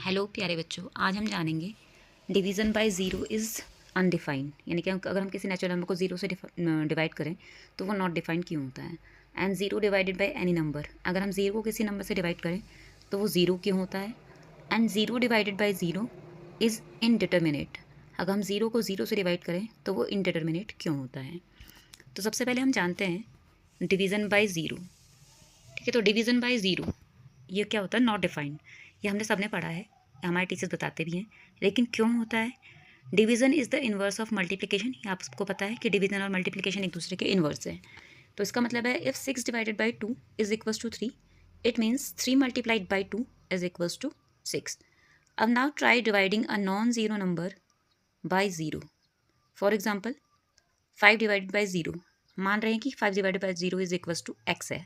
Hello प्यारे बच्चों, आज हम जानेंगे division by zero is undefined, यानी कि अगर हम किसी नेचुरल नंबर को ज़ीरो से डिवाइड करें तो वो नॉट डिफाइंड क्यों होता है। And zero divided by any number, अगर हम ज़ीरो को किसी नंबर से डिवाइड करें तो वो ज़ीरो क्यों होता है। And zero divided by zero is indeterminate, अगर हम ज़ीरो को ज़ीरो से डिवाइड करें तो वो इनडिटर्मिनेट क्यों होता है। तो सबसे पहले हम जानते हैं डिवीज़न बाय ज़ीरो। ठीक है, तो डिवीज़न बाय ज़ीरो ये क्या होता है, नॉट डिफाइंड। ये हमने सबने पढ़ा है, हमारे टीचर्स बताते भी हैं, लेकिन क्यों होता है। Division is the inverse of multiplication, ये आप सबको पता है कि डिवीज़न और मल्टीप्लिकेशन एक दूसरे के इन्वर्स है। तो इसका मतलब है if 6 divided by 2 is equals to 3, it means 3 multiplied by 2 is equals to 6। अब now try dividing a non zero number by zero. For example 5 divided by zero, मान रहे हैं कि 5 divided by zero is equals to x है।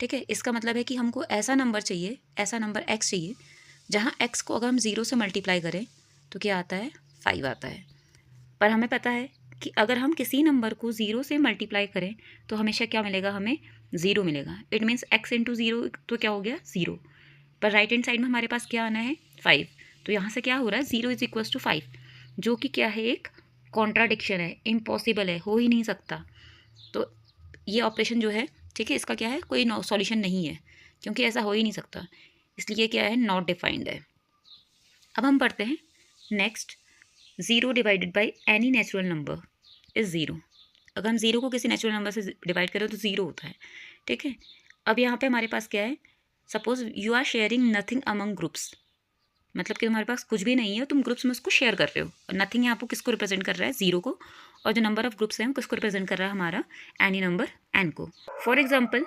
ठीक है, इसका मतलब है कि हमको ऐसा नंबर चाहिए, ऐसा नंबर x चाहिए जहाँ x को अगर हम ज़ीरो से मल्टीप्लाई करें तो क्या आता है, 5 आता है। पर हमें पता है कि अगर हम किसी नंबर को ज़ीरो से मल्टीप्लाई करें तो हमेशा क्या मिलेगा, हमें ज़ीरो मिलेगा। It means x into zero तो क्या हो गया, ज़ीरो। पर राइट हैंड साइड में हमारे पास क्या आना है, 5। तो यहाँ से क्या हो रहा है, ज़ीरो इज इक्वल्स टू 5, जो कि क्या है, एक कॉन्ट्राडिक्शन है, इम्पॉसिबल है, हो ही नहीं सकता। तो ये ऑपरेशन जो है, ठीक है, इसका क्या है, कोई सॉल्यूशन नहीं है, क्योंकि ऐसा हो ही नहीं सकता, इसलिए क्या है, नॉट डिफाइंड है। अब हम पढ़ते हैं next, zero divided by any natural number is zero. अगर हम ज़ीरो को किसी नेचुरल नंबर से डिवाइड करें तो ज़ीरो होता है। ठीक है, अब यहाँ पे हमारे पास क्या है, suppose you are sharing nothing among groups, मतलब कि तुम्हारे पास कुछ भी नहीं है, तुम ग्रुप्स में उसको शेयर कर रहे हो। और नथिंग यहाँ पर किसको रिप्रेजेंट कर रहा है, ज़ीरो को, और जो नंबर ऑफ ग्रुप्स हैं वो किसको रिप्रेजेंट कर रहा है, हमारा एनी नंबर एन को। फॉर एग्जाम्पल,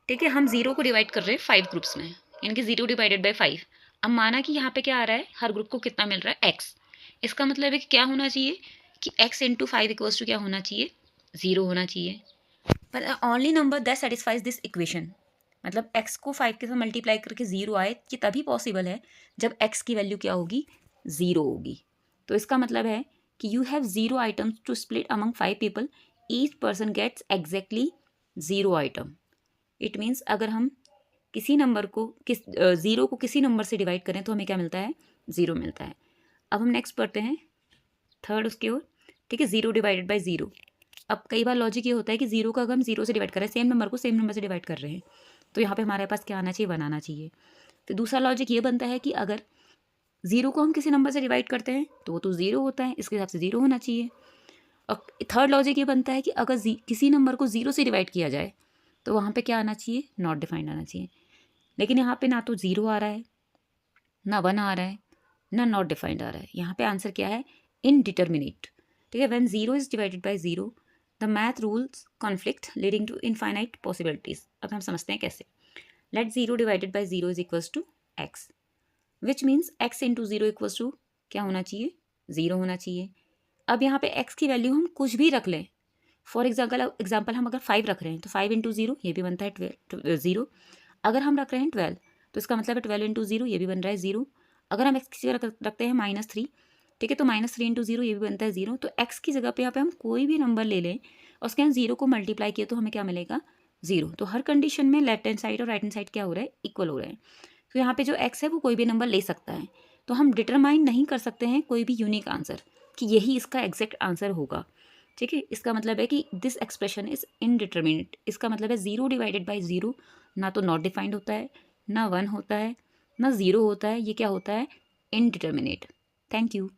ठीक है, हम ज़ीरो को डिवाइड कर रहे हैं 5 ग्रुप्स में, यानी कि ज़ीरो डिवाइडेड बाई 5। अब माना कि यहाँ पे क्या आ रहा है, हर ग्रुप को कितना मिल रहा है, एक्स। इसका मतलब है कि क्या होना चाहिए, कि एक्स इंटू 5 इक्वल्स टू क्या होना चाहिए, ज़ीरो होना चाहिए। पर only number that satisfies this equation, मतलब एक्स को 5 के साथ मल्टीप्लाई करके ज़ीरो आए, ये तभी पॉसिबल है जब एक्स की वैल्यू क्या होगी, ज़ीरो होगी। तो इसका मतलब है कि you have zero items to split among 5 people, each person gets exactly zero item. It means अगर हम किसी नंबर को ज़ीरो को किसी नंबर से डिवाइड करें तो हमें क्या मिलता है, ज़ीरो मिलता है। अब हम नेक्स्ट पढ़ते हैं थर्ड उसके ओर। ठीक है, ज़ीरो डिवाइडेड बाई ज़ीरो। अब कई बार लॉजिक ये होता है कि ज़ीरो को अगर हम ज़ीरो से डिवाइड करें, सेम नंबर को सेम नंबर से डिवाइड कर रहे हैं, तो यहाँ पे हमारे पास क्या आना चाहिए, वन आना चाहिए। फिर दूसरा लॉजिक ये बनता है कि अगर ज़ीरो को हम किसी नंबर से डिवाइड करते हैं तो वो तो ज़ीरो होता है, इसके हिसाब से ज़ीरो होना चाहिए। और थर्ड लॉजिक ये बनता है कि अगर किसी नंबर को ज़ीरो से डिवाइड किया जाए तो वहाँ पे क्या आना चाहिए, नॉट डिफाइंड आना चाहिए। लेकिन यहाँ पे ना तो ज़ीरो आ रहा है, ना वन आ रहा है, ना नॉट डिफाइंड आ रहा है। यहाँ पे आंसर क्या है, इनडिटर्मिनेट। ठीक है, when zero is divided by zero the math rules conflict leading to infinite possibilities. अब हम समझते हैं कैसे। Let zero divided by zero is equals to x, which means x into zero equals to क्या होना चाहिए, ज़ीरो होना चाहिए। अब यहाँ पे एक्स की वैल्यू हम कुछ भी रख लें, फॉर एग्जाम्पल हम अगर 5 रख रहे हैं तो 5 इंटू ज़ीरो ये भी बनता है ज़ीरो। अगर हम रख रहे हैं 12 तो इसका मतलब है 12 इंटू ज़ीरो ये भी बन रहा है ज़ीरो। अगर हम एक्स की जगह रखते हैं -3, ठीक है, तो -3 इंटू ज़ीरो ये भी बनता है ज़ीरो। तो एक्स की जगह पे यहाँ पे हम कोई भी नंबर ले लें और उसके हम ज़ीरो को मल्टीप्लाई किए तो हमें क्या मिलेगा, ज़ीरो। तो हर कंडीशन में लेफ्ट हैंड साइड और राइट हैंड साइड क्या हो रहा है, इक्वल हो रहा है। तो यहाँ पे जो एक्स है वो कोई भी नंबर ले सकता है। तो हम डिटरमाइन नहीं कर सकते हैं कोई भी यूनिक आंसर कि यही इसका एग्जैक्ट आंसर होगा। ठीक है, इसका मतलब है कि दिस एक्सप्रेशन इज इनडिटर्मिनेट। इसका मतलब है ज़ीरो डिवाइडेड बाई ज़ीरो ना तो नॉट डिफाइंड होता है, ना वन होता है, ना ज़ीरो होता है, ये क्या होता है, इनडिटर्मिनेट। Thank you.